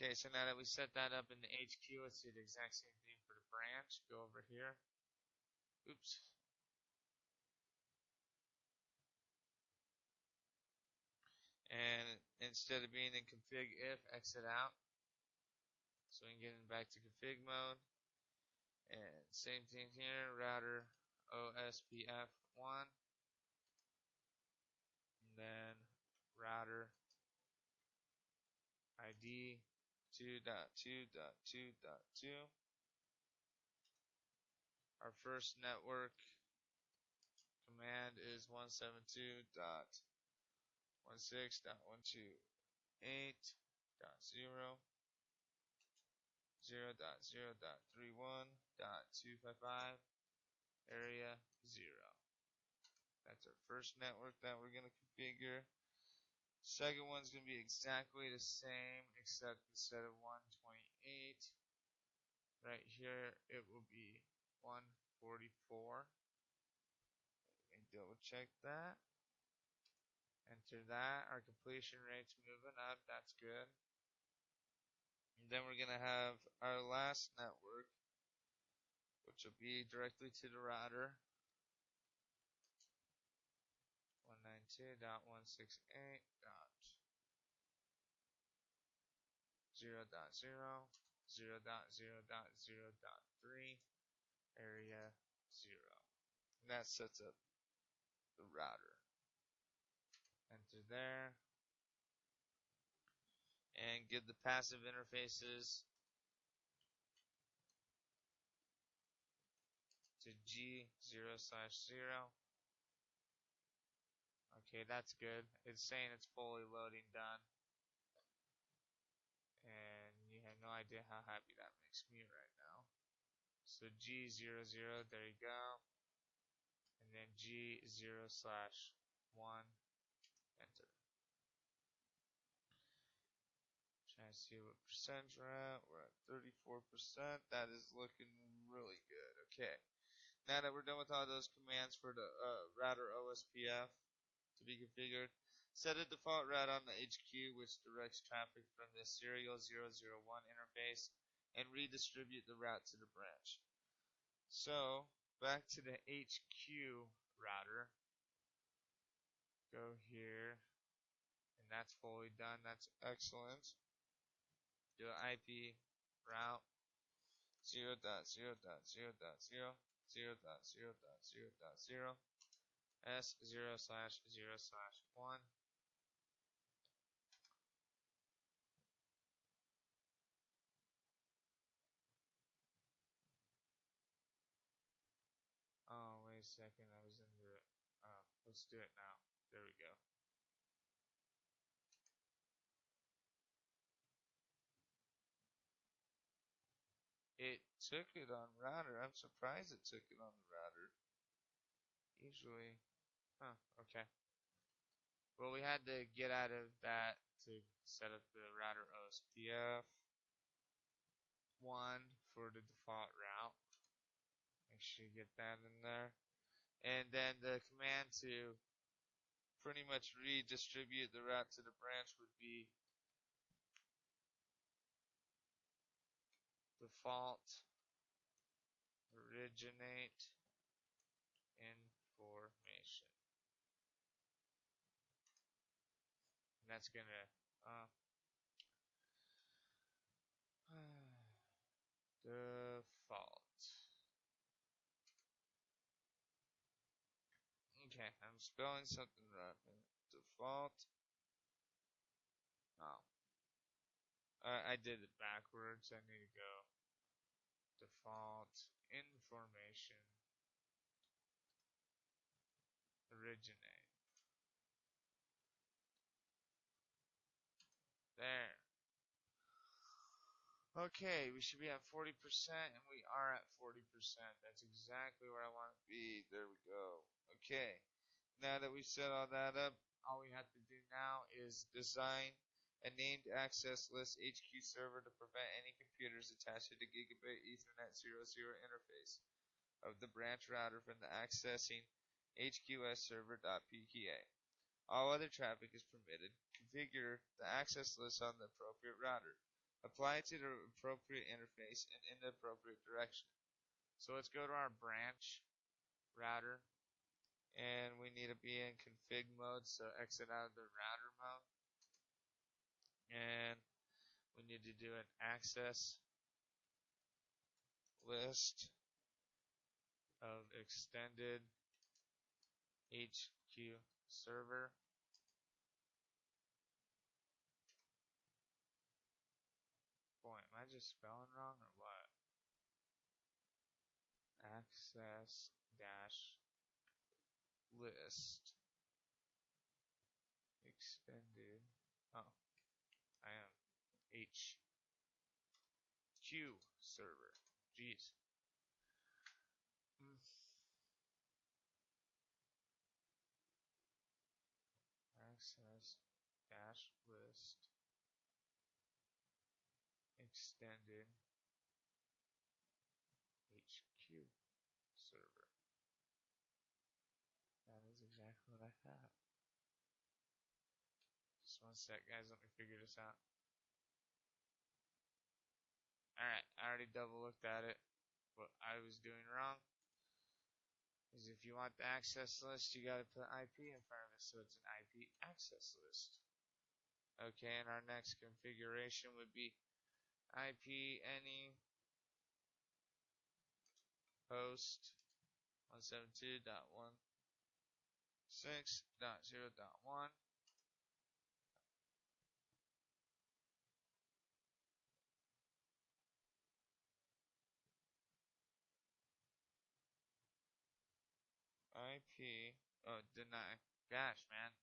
Okay, so now that we set that up in the HQ, let's do the exact same thing for the branch. Go over here. Oops. And instead of being in config if, exit out. So we can get back to config mode. And same thing here, router OSPF1. And then router ID 2.2.2.2. Our first network command is 172.16.128.0. 0.0.31.255 area 0. That's our first network that we're going to configure. Second one's going to be exactly the same, except instead of 128, right here it will be 144. Let me double check that. Enter that. Our completion rate's moving up. That's good. And then we're going to have our last network, which will be directly to the router. 192.168.0.0.0.0.3 area 0. And that sets up the router. Enter there. And give the passive interfaces to G0/0. Okay, that's good. It's saying it's fully loading done. And you have no idea how happy that makes me right now. So G00, there you go. And then G0/1, enter. Trying to see what percentage we're at. We're at 34%. That is looking really good. Okay. Now that we're done with all those commands for the router OSPF to be configured, set a default route on the HQ which directs traffic from the serial 001 interface and redistribute the route to the branch. So, back to the HQ router. Go here, and that's fully done. That's excellent. Do an IP route 0.0.0.0.0.0.0 S0/0/1. Oh, wait a second. I was in the. Let's do it now. There we go. It took it on router. I'm surprised it took it on the router. Usually. Huh, okay. Well, we had to get out of that to set up the router OSPF 1 for the default route. Make sure you get that in there. And then the command to pretty much redistribute the route to the branch would be default originate information. And that's gonna default. Okay, I'm spelling something wrong. Default. Oh, I did it backwards. I need to go default information originate. There. Okay, we should be at 40%, and we are at 40%. That's exactly where I want to be. There we go. Okay, now that we've set all that up, all we have to do now is design a named access list HQ server to prevent any computers attached to the Gigabit Ethernet 00 interface of the branch router from the accessing hqsserver.pka. All other traffic is permitted. Configure the access list on the appropriate router. Apply it to the appropriate interface and in the appropriate direction. So let's go to our branch router, and we need to be in config mode, so exit out of the router mode, and we need to do an access list of extended HQ server. Boy, am I just spelling wrong or what? Access dash list extended. Oh, I am HQ server. Jeez. Access dash list extended HQ server. That is exactly what I thought. Just one sec, guys. Let me figure this out. Alright, I already double looked at it. What I was doing wrong is if you want the access list, you gotta put IP in front of it, so it's an IP access list. Okay, and our next configuration would be IP any host 172.168.1. IP, oh, deny. Gosh, man.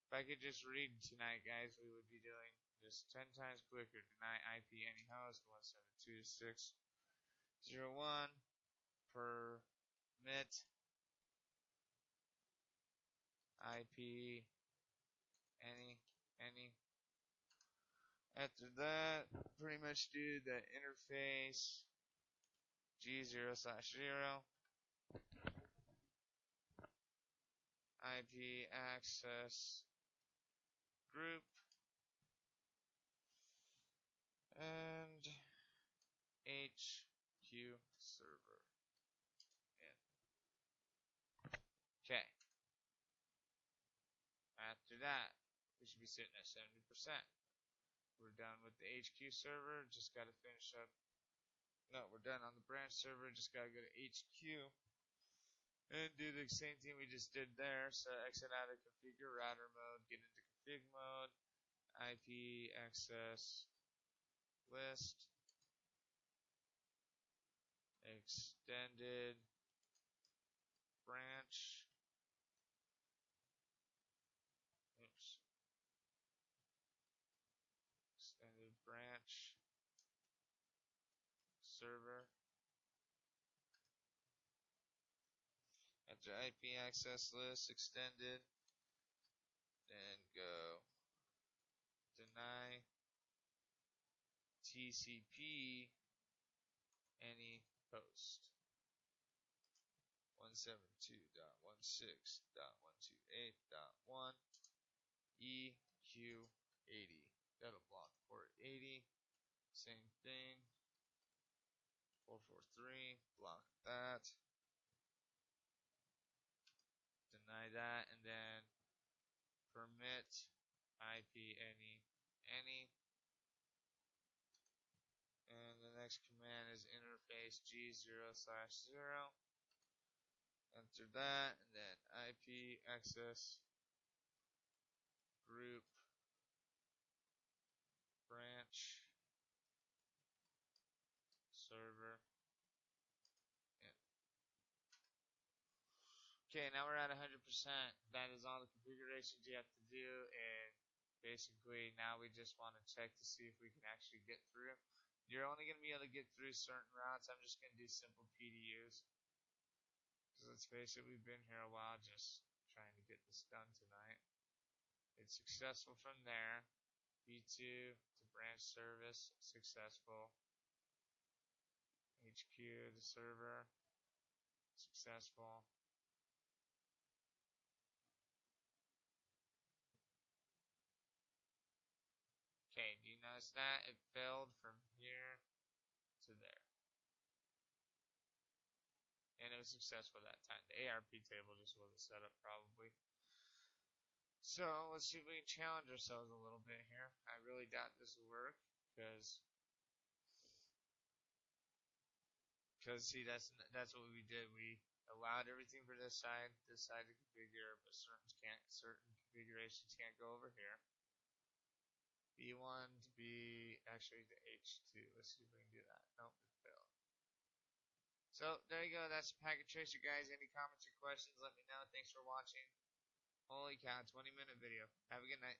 If I could just read tonight, guys, we would be doing this 10 times quicker. Deny IP any host 172.6.0.1. Permit IP any. After that, pretty much do the interface G0/0 IP access group and HQ server. Okay. After that, we should be sitting at 70%. We're done with the HQ server. Just got to finish up. No, we're done on the branch server. Just got to go to HQ and do the same thing we just did there. So exit out of configure router mode, get into config mode, IP access list, extended branch, extended branch server. After IP access list extended, then go deny TCP any host 172.16.128.1 EQ80. That'll block port 80. Same thing. 443. Block that. Deny that, and then permit IP any. And the next command is interface G0/0. Enter that, and then IP access group branch server. Okay, now we're at 100%. That is all the configurations you have to do, and basically now we just want to check to see if we can actually get through. You're only going to be able to get through certain routes. I'm just going to do simple PDUs. Because let's face it, we've been here a while just trying to get this done tonight. It's successful from there. B2 to branch service, successful. HQ to server, successful. Okay, do you minimize that. It failed from here to there. And it was successful that time. The ARP table just wasn't set up probably. So let's see if we can challenge ourselves a little bit here. I really doubt this will work because see that's what we did. We allowed everything for this side to configure, but certain configurations can't go over here. B1 to be actually the H2. Let's see if we can do that. Nope, it failed. So there you go. That's the packet tracer, guys. Any comments or questions, let me know. Thanks for watching. Holy cow, 20-minute video. Have a good night.